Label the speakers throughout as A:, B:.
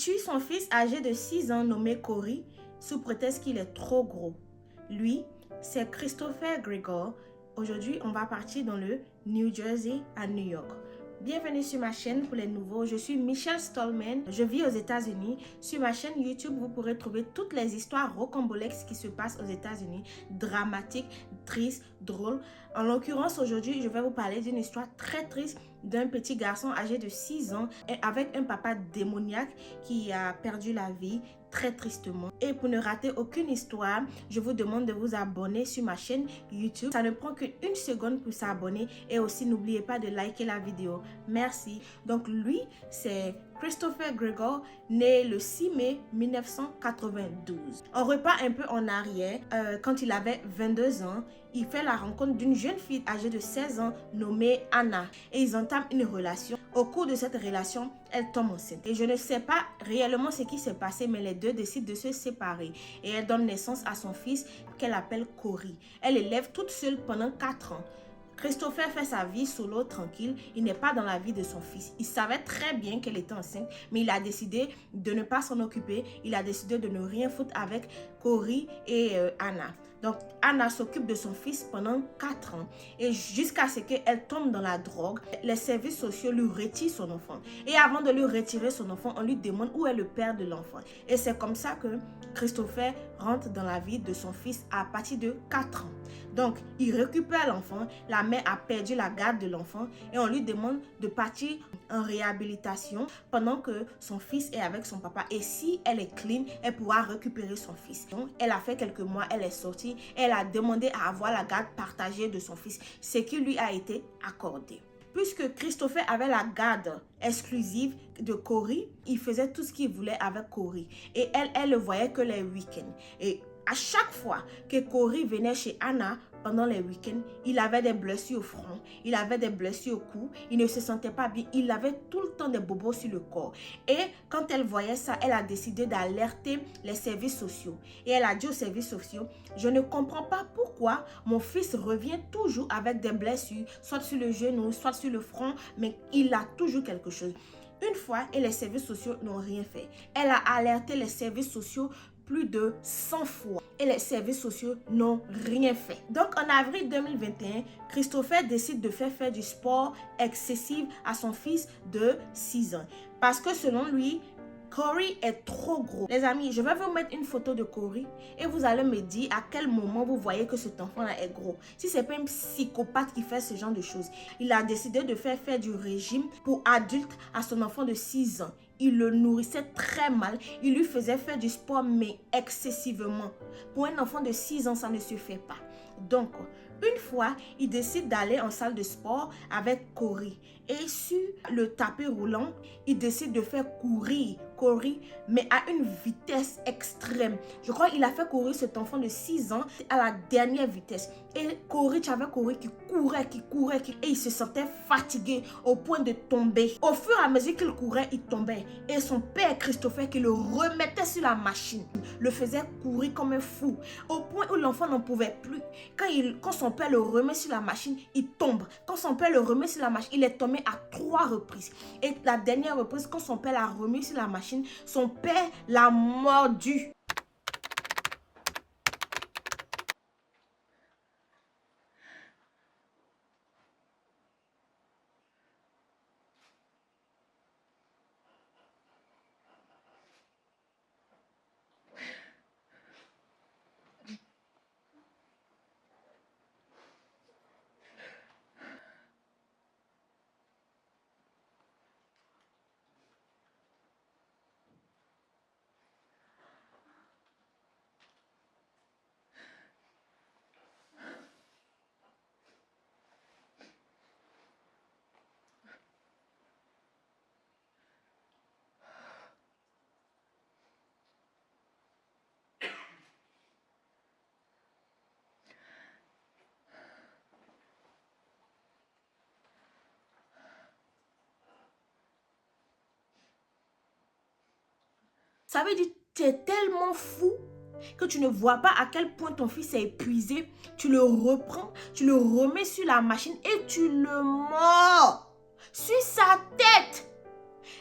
A: tue son fils âgé de 6 ans nommé Corey sous prétexte qu'il est trop gros. Lui, c'est Christopher Gregor. Aujourd'hui, on va partir dans le New Jersey à New York. Bienvenue sur ma chaîne pour les nouveaux. Je suis Michelle Stallman. Je vis aux États-Unis. Sur ma chaîne YouTube, vous pourrez trouver toutes les histoires rocambolesques qui se passent aux États-Unis. Dramatiques, tristes, drôles. En l'occurrence, aujourd'hui, je vais vous parler d'une histoire très triste d'un petit garçon âgé de 6 ans avec un papa démoniaque qui a perdu la vie très tristement. Et pour ne rater aucune histoire, je vous demande de vous abonner sur ma chaîne YouTube. Ça ne prend qu'une seconde pour s'abonner et aussi n'oubliez pas de liker la vidéo. Merci. Donc lui, c'est Christopher Gregor, né le 6 mai 1992. On repart un peu en arrière. Quand il avait 22 ans, il fait la rencontre d'une jeune fille âgée de 16 ans nommée Anna. Et ils entament une relation. Au cours de cette relation, elle tombe enceinte. Et je ne sais pas réellement ce qui s'est passé, mais les deux décident de se séparer. Et elle donne naissance à son fils qu'elle appelle Corey. Elle l'élève toute seule pendant 4 ans. Christopher fait sa vie solo, tranquille. Il n'est pas dans la vie de son fils. Il savait très bien qu'elle était enceinte, mais il a décidé de ne pas s'en occuper. Il a décidé de ne rien foutre avec Corey et Anna. Donc, Anna s'occupe de son fils pendant 4 ans. Et jusqu'à ce qu'elle tombe dans la drogue, les services sociaux lui retirent son enfant. Et avant de lui retirer son enfant, on lui demande où est le père de l'enfant. Et c'est comme ça que Christopher rentre dans la vie de son fils à partir de 4 ans. Donc, il récupère l'enfant. La mère a perdu la garde de l'enfant. Et on lui demande de partir en réhabilitation pendant que son fils est avec son papa. Et si elle est clean, elle pourra récupérer son fils. Donc, elle a fait quelques mois, elle est sortie. Elle a demandé à avoir la garde partagée de son fils, ce qui lui a été accordé. Puisque Christopher avait la garde exclusive de Corey, il faisait tout ce qu'il voulait avec Corey. Et elle le voyait que les week-ends. Et à chaque fois que Corey venait chez Anna pendant les week-ends, il avait des blessures au front, il avait des blessures au cou, il ne se sentait pas bien, il avait tout le temps des bobos sur le corps. Et quand elle voyait ça, elle a décidé d'alerter les services sociaux. Et elle a dit aux services sociaux, je ne comprends pas pourquoi mon fils revient toujours avec des blessures, soit sur le genou, soit sur le front, mais il a toujours quelque chose. Une fois, et les services sociaux n'ont rien fait. Elle a alerté les services sociaux plus de 100 fois et les services sociaux n'ont rien fait. Donc en avril 2021, Christopher décide de faire du sport excessif à son fils de 6 ans parce que selon lui, Corey est trop gros. Les amis, je vais vous mettre une photo de Corey et vous allez me dire à quel moment vous voyez que cet enfant-là est gros. Si c'est pas un psychopathe qui fait ce genre de choses. Il a décidé de faire du régime pour adultes à son enfant de 6 ans. Il le nourrissait très mal. Il lui faisait faire du sport, mais excessivement. Pour un enfant de 6 ans, ça ne se fait pas. Donc, une fois, il décide d'aller en salle de sport avec Corey. Et sur le tapis roulant, il décide de faire courir Corey, mais à une vitesse extrême. Je crois qu'il a fait courir cet enfant de 6 ans à la dernière vitesse. Et Corey, tu avais Corey qui courait, et il se sentait fatigué au point de tomber. Au fur et à mesure qu'il courait, il tombait. Et son père, Christopher, qui le remettait sur la machine, le faisait courir comme un fou. Au point où l'enfant n'en pouvait plus. Quand son père le remet sur la machine, il tombe. Quand son père le remet sur la machine, il est tombé à 3 reprises. Et la dernière reprise, quand son père l'a remis sur la machine, son père l'a mordu. Ça veut dire que tu es tellement fou que tu ne vois pas à quel point ton fils est épuisé. Tu le reprends, tu le remets sur la machine et tu le mords sur sa tête.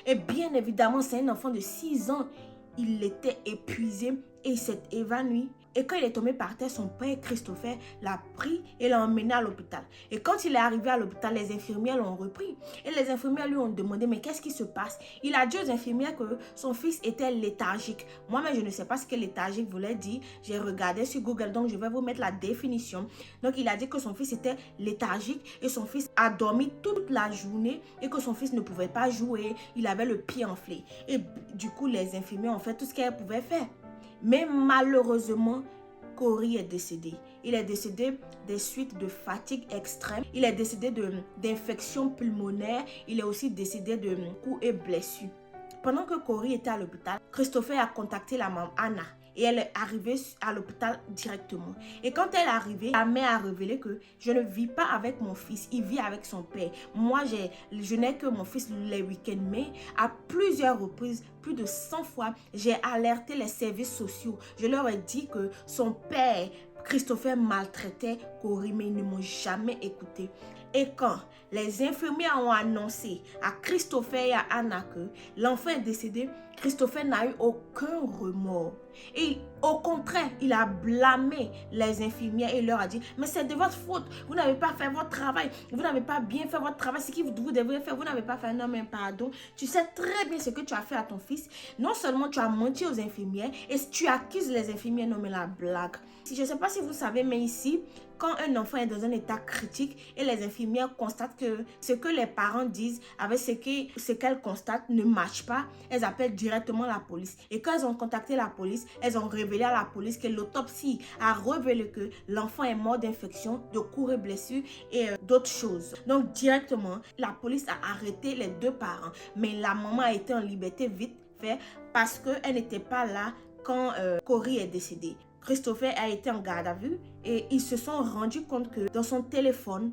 A: Et bien évidemment, c'est un enfant de 6 ans. Il était épuisé et il s'est évanoui. Et quand il est tombé par terre, son père Christopher l'a pris et l'a emmené à l'hôpital. Et quand il est arrivé à l'hôpital, les infirmières l'ont repris. Et les infirmières lui ont demandé, mais qu'est-ce qui se passe? Il a dit aux infirmières que son fils était léthargique. Moi-même, je ne sais pas ce que léthargique voulait dire. J'ai regardé sur Google, donc je vais vous mettre la définition. Donc, il a dit que son fils était léthargique et son fils a dormi toute la journée et que son fils ne pouvait pas jouer. Il avait le pied enflé. Et du coup, les infirmières ont fait tout ce qu'elles pouvaient faire. Mais malheureusement, Corey est décédé. Il est décédé des suites de fatigue extrême. Il est décédé d'infections pulmonaires. Il est aussi décédé de coups et blessures. Pendant que Corey était à l'hôpital, Christopher a contacté la maman Anna. Et elle est arrivée à l'hôpital directement. Et quand elle est arrivée, la mère a révélé que je ne vis pas avec mon fils, il vit avec son père. Moi, je n'ai que mon fils les week-ends, mais à plusieurs reprises, plus de 100 fois, j'ai alerté les services sociaux. Je leur ai dit que son père, Christopher, maltraitait Corey, mais ils ne m'ont jamais écouté. Et quand les infirmières ont annoncé à Christopher et à Anna que l'enfant est décédé, Christopher n'a eu aucun remords. Et au contraire, il a blâmé les infirmières et leur a dit, mais c'est de votre faute, vous n'avez pas fait votre travail, vous n'avez pas bien fait votre travail, ce que vous devriez faire, vous n'avez pas fait. Non mais pardon, tu sais très bien ce que tu as fait à ton fils. Non seulement tu as menti aux infirmières et tu accuses les infirmières, non mais la blague. Je ne sais pas si vous savez, mais ici, quand un enfant est dans un état critique et les infirmières constatent que ce que les parents disent avec ce qu'elles constatent ne marche pas, elles appellent directement la police. Et quand elles ont contacté la police, elles ont révélé à la police que l'autopsie a révélé que l'enfant est mort d'infection, de coups et blessures et d'autres choses. Donc directement, la police a arrêté les 2 parents. Mais la maman a été en liberté vite fait parce qu'elle n'était pas là quand Corey est décédé. Christopher a été en garde à vue et ils se sont rendus compte que dans son téléphone,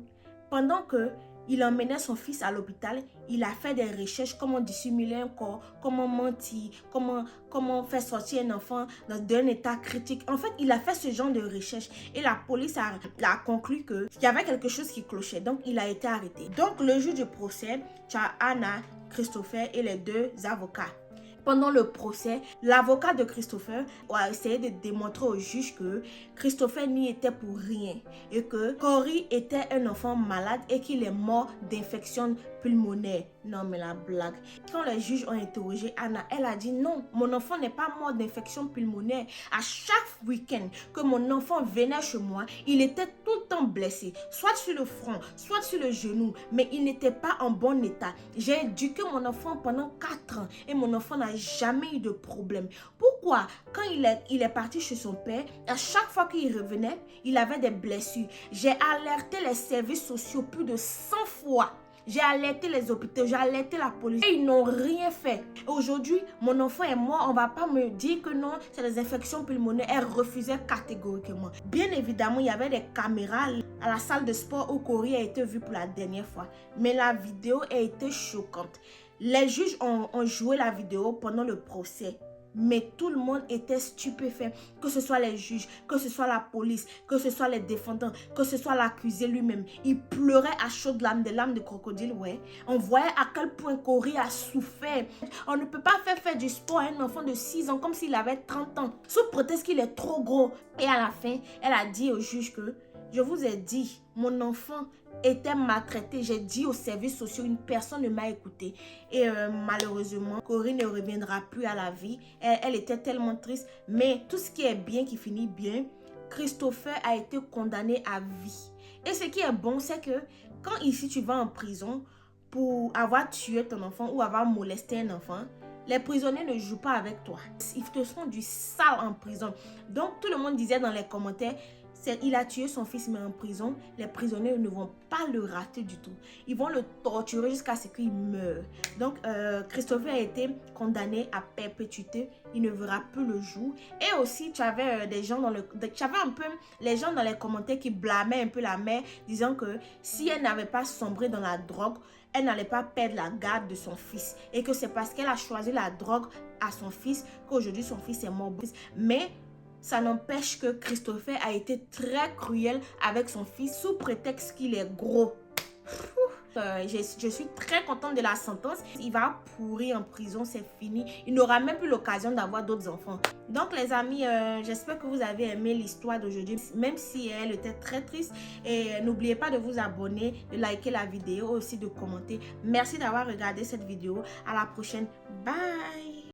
A: pendant qu'il emmenait son fils à l'hôpital, il a fait des recherches, comment dissimuler un corps, comment mentir, comment faire sortir un enfant d'un état critique. En fait, il a fait ce genre de recherches et la police a conclu qu'il y avait quelque chose qui clochait. Donc, il a été arrêté. Donc, le jour du procès, tu as Anna, Christopher et les 2 avocats. Pendant le procès, l'avocat de Christopher a essayé de démontrer au juge que Christopher n'y était pour rien et que Corey était un enfant malade et qu'il est mort d'infection pulmonaire. Non mais la blague. Quand les juges ont interrogé Anna, elle a dit non, mon enfant n'est pas mort d'infection pulmonaire. À chaque week-end que mon enfant venait chez moi, il était tout le temps blessé, soit sur le front, soit sur le genou, mais il n'était pas en bon état. J'ai éduqué mon enfant pendant 4 ans et mon enfant n'a jamais eu de problème. Pourquoi? Quand il est parti chez son père, à chaque fois qu'il revenait, il avait des blessures. J'ai alerté les services sociaux plus de 100 fois. J'ai alerté les hôpitaux, j'ai alerté la police et ils n'ont rien fait. Aujourd'hui, mon enfant et moi, on ne va pas me dire que non, c'est des infections pulmonaires. Elle refusait catégoriquement. Bien évidemment, il y avait des caméras à la salle de sport où Corey a été vu pour la dernière fois. Mais la vidéo a été choquante. Les juges ont joué la vidéo pendant le procès. Mais tout le monde était stupéfait, que ce soit les juges, que ce soit la police, que ce soit les défendants, que ce soit l'accusé lui-même. Il pleurait à chaudes larmes, des larmes de crocodile, ouais. On voyait à quel point Corey a souffert. On ne peut pas faire du sport à un enfant de 6 ans comme s'il avait 30 ans, sous prétexte qu'il est trop gros. Et à la fin, elle a dit au juge que je vous ai dit, mon enfant était maltraité. J'ai dit aux services sociaux, une personne ne m'a écouté. Et malheureusement, Corey ne reviendra plus à la vie. Elle était tellement triste. Mais tout ce qui est bien, qui finit bien, Christopher a été condamné à vie. Et ce qui est bon, c'est que quand ici tu vas en prison pour avoir tué ton enfant ou avoir molesté un enfant, les prisonniers ne jouent pas avec toi. Ils te font du sale en prison. Donc tout le monde disait dans les commentaires, il a tué son fils, mais en prison, les prisonniers ne vont pas le rater du tout. Ils vont le torturer jusqu'à ce qu'il meure. Donc, Christopher a été condamné à perpétuité. Il ne verra plus le jour. Et aussi, tu avais des gens les gens dans les commentaires qui blâmaient un peu la mère, disant que si elle n'avait pas sombré dans la drogue, elle n'allait pas perdre la garde de son fils. Et que c'est parce qu'elle a choisi la drogue à son fils qu'aujourd'hui son fils est mort. Mais ça n'empêche que Christopher a été très cruel avec son fils sous prétexte qu'il est gros. je suis très contente de la sentence. Il va pourrir en prison, c'est fini. Il n'aura même plus l'occasion d'avoir d'autres enfants. Donc les amis, j'espère que vous avez aimé l'histoire d'aujourd'hui, même si elle était très triste. Et n'oubliez pas de vous abonner, de liker la vidéo, aussi de commenter. Merci d'avoir regardé cette vidéo. À la prochaine. Bye!